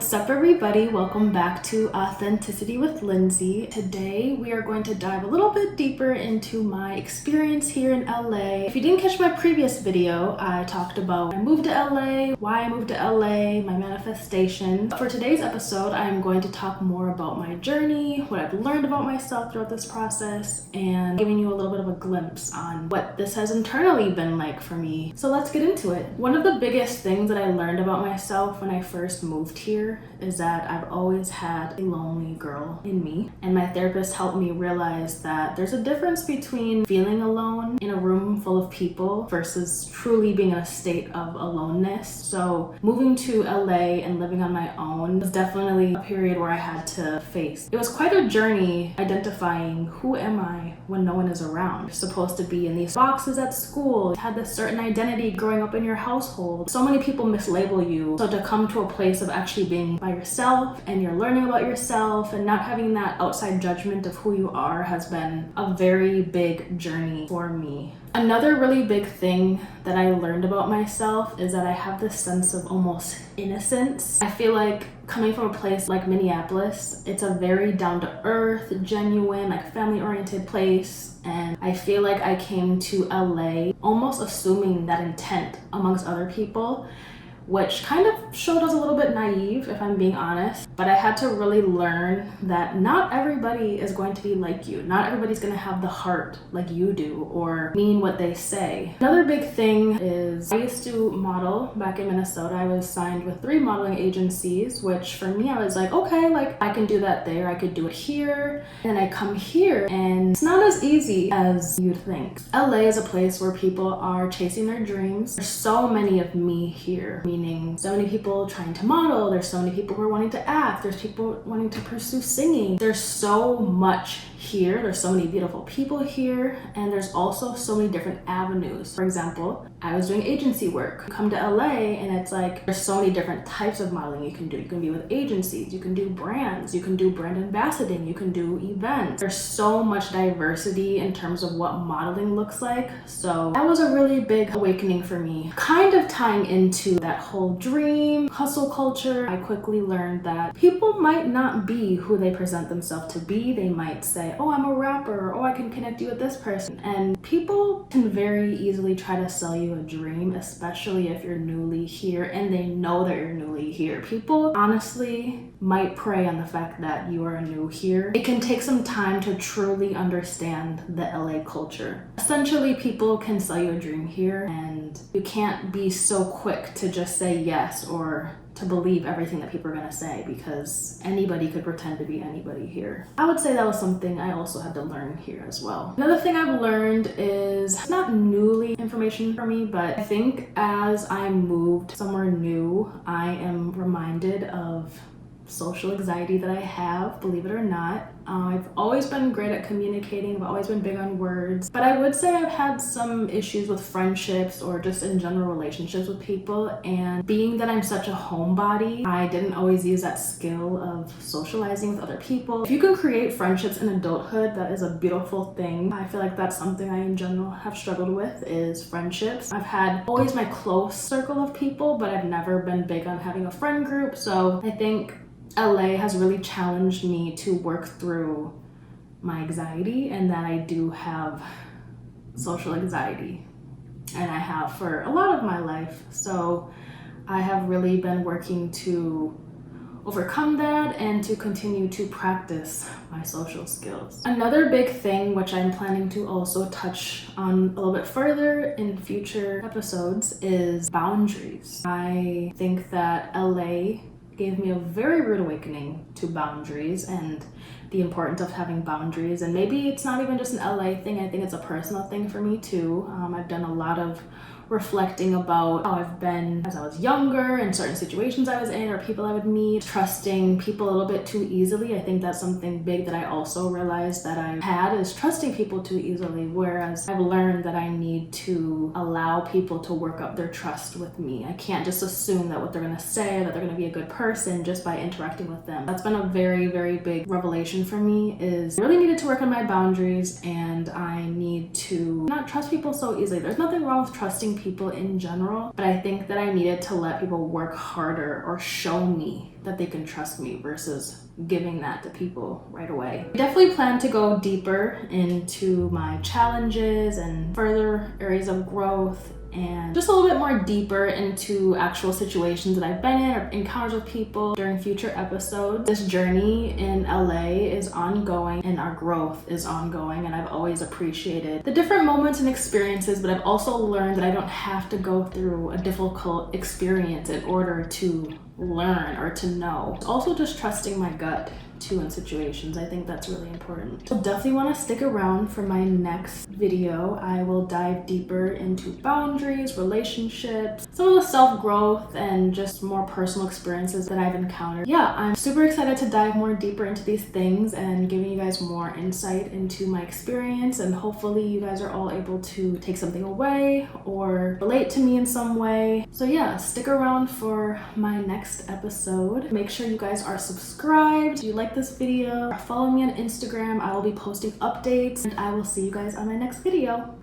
What's up, everybody? Welcome back to Authenticity with Lindsay. Today we are going to dive a little bit deeper into my experience here in LA. If you didn't catch my previous video, I talked about I moved to LA, why I moved to LA, my manifestation. For today's episode, I'm going to talk more about my journey, what I've learned about myself throughout this process, and giving you a little bit of a glimpse on what this has internally been like for me. So let's get into it. One of the biggest things that I learned about myself when I first moved here is that I've always had a lonely girl in me, and my therapist helped me realize that there's a difference between feeling alone in a room full of people versus truly being in a state of aloneness. So moving to LA and living on my own was definitely a period where I had to face. It was quite a journey identifying who am I when no one is around. You're supposed to be in these boxes at school, you had this certain identity growing up in your household. So many people mislabel you. So to come to a place of actually being by yourself and you're learning about yourself and not having that outside judgment of who you are has been a very big journey for me. Another really big thing that I learned about myself is that I have this sense of almost innocence. I feel like coming from a place like Minneapolis, it's a very down-to-earth, genuine, like family-oriented place, and I feel like I came to LA almost assuming that intent amongst other people, which kind of showed us a little bit naive, if I'm being honest. But I had to really learn that not everybody is going to be like you. Not everybody's gonna have the heart like you do or mean what they say. Another big thing is I used to model back in Minnesota. I was signed with 3 modeling agencies, which for me, I was like, okay, like I can do that there, I could do it here. And then I come here and it's not as easy as you'd think. LA is a place where people are chasing their dreams. There's so many of me here, meaning so many people trying to model, there's so many people who are wanting to act, there's people wanting to pursue singing. There's so much here, there's so many beautiful people here, and there's also so many different avenues. For example, I was doing agency work. You come to LA and it's like there's so many different types of modeling you can do. You can be with agencies, you can do brands, you can do brand ambassading, you can do events. There's so much diversity in terms of what modeling looks like. So that was a really big awakening for me. Kind of tying into that whole dream, hustle culture, I quickly learned that people might not be who they present themselves to be. They might say, oh, I'm a rapper, oh, I can connect you with this person. And people can very easily try to sell you a dream, especially if you're newly here and they know that you're newly here. People honestly might prey on the fact that you are new here. It can take some time to truly understand the LA culture. Essentially, people can sell you a dream here, and you can't be so quick to just say yes or to believe everything that people are gonna say, because anybody could pretend to be anybody here. I would say that was something I also had to learn here as well. Another thing I've learned is, it's not newly information for me, but I think as I moved somewhere new, I am reminded of social anxiety that I have, believe it or not. I've always been great at communicating, I've always been big on words, but I would say I've had some issues with friendships or just in general relationships with people, and being that I'm such a homebody, I didn't always use that skill of socializing with other people. If you can create friendships in adulthood, that is a beautiful thing. I feel like that's something I in general have struggled with, is friendships. I've had always my close circle of people, but I've never been big on having a friend group, so I think LA has really challenged me to work through my anxiety, and that I do have social anxiety, and I have for a lot of my life. So I have really been working to overcome that and to continue to practice my social skills. Another big thing, which I'm planning to also touch on a little bit further in future episodes, is boundaries. I think that LA gave me a very rude awakening to boundaries and the importance of having boundaries. And maybe it's not even just an LA thing, I think it's a personal thing for me too. I've done a lot of reflecting about how I've been as I was younger and certain situations I was in or people I would meet, trusting people a little bit too easily. I think that's something big that I also realized that I had, is trusting people too easily, whereas I've learned that I need to allow people to work up their trust with me. I can't just assume that what they're gonna say, that they're gonna be a good person just by interacting with them. That's been a very, very big revelation for me, is I really needed to work on my boundaries, and I need to not trust people so easily. There's nothing wrong with trusting people in general, but I think that I needed to let people work harder or show me that they can trust me versus giving that to people right away. I definitely plan to go deeper into my challenges and further areas of growth, and just a little bit more deeper into actual situations that I've been in or encounters with people during future episodes. This journey in LA is ongoing and our growth is ongoing, and I've always appreciated the different moments and experiences, but I've also learned that I don't have to go through a difficult experience in order to learn or to know. Also just trusting my gut too in situations. I think that's really important. So definitely want to stick around for my next video. I will dive deeper into boundaries, relationships, some of the self-growth, and just more personal experiences that I've encountered. Yeah, I'm super excited to dive more deeper into these things and giving you guys more insight into my experience, and hopefully you guys are all able to take something away or relate to me in some way. So yeah, stick around for my next episode. Make sure you guys are subscribed. Do you like this video? Follow me on Instagram. I will be posting updates, and I will see you guys on my next video.